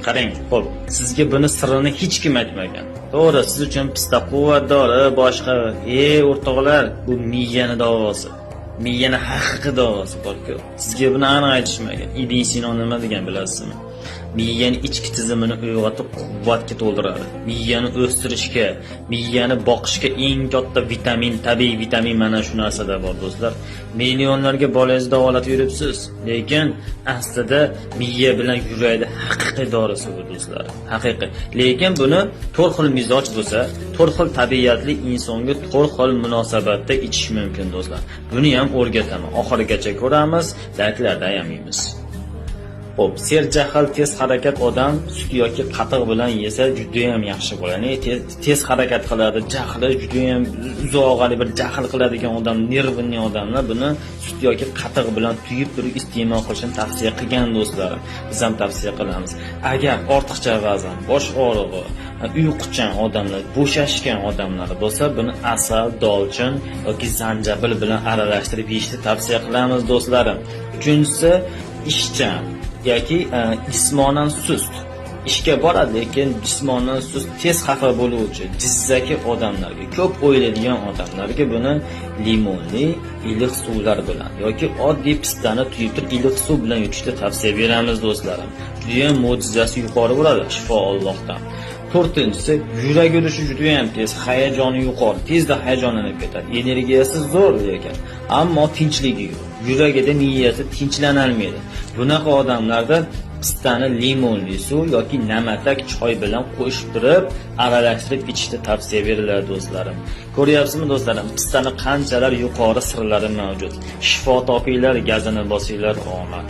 Qarang, xo'p, sizga buni sirrini hech kim aytmagan. To'g'ri, siz uchun pista quvvatdori, boshqa, o'rtoqlar, bu miyani davosi. Miyani haqiqiy davosi bor-ku. Sizga buni aniq aytishmagan. Ibn Sino nima degan bilasizmi? Miyani ichki tizimini uyg'otib quvvatga to'ldiradi. Miyani o'stirishga, miyani boqishga eng katta vitamin, tabiiy vitamin mana shu narsada bor, do'stlar. Millionlarga bolangizni davolatib yuribsiz, lekin aslida miya bilan yurakda haqiqiy dorisi bu, do'stlar. Haqiqiy. Lekin buni 4 xil mizoj bo'lsa, 4 xil tabiatli insonga 4 xil munosabatda ichish mumkin, do'stlar. Buni ham o'rgataman. Oxirigacha ko'ramiz, layklarda yamaymiz. Xo'p, serjahl tez harakat odam sut yoki qatiq bilan yesa juda ham yaxshi bo'ladi. Tez harakat qiladi, jahli juda ham uzoqali bir jahl qiladigan odam, nervli odamlar buni sut yoki qatiq bilan tuyib turib iste'mol qilishni tavsiya qilgan, do'stlar. Biz ham tavsiya qilamiz. Agar ortiqcha vazn, bosh og'rig'i, uyquchan odamlar, bo'shashgan odamlar bo'lsa, buni asal, dolchin yoki zanjabil bilan aralashtirib yeyishni tavsiya qilamiz, do'stlarim. Uchinchisi, ishchan yoki jismonan sust. Ishga boradi, lekin jismonan sust, tez xafa bo'luvchi, jizzaki odamlarga, ko'p o'ylaydigan odamlarga buni limonli iliq suvlar bilan yoki oddiy pistani tuyib turib iliq suv bilan yutishni tavsiya beramiz, do'stlarim. Juda ham mo'jizasi yuqori bo'ladi, shifo Allohdan. To'rtinchisi, yurak urishi juda ham tez, hayajoni yuqori, tezda hayajonlanib ketadi. Energiyasi zo'r lekin, ammo tinchligi yo'q. Yuragida miyasi tinchlanolmaydi. Bunaqa odamlarda pistani limonli suv yoki namatak choy bilan qo'shib turib, aralashtirib ichishni tavsiya beriladi, do'stlarim. Ko'ryapsizmi, do'stlarim? Pistani qanchalar yuqori sirlari mavjud. Shifo topinglar, gazini bosinglar, omad.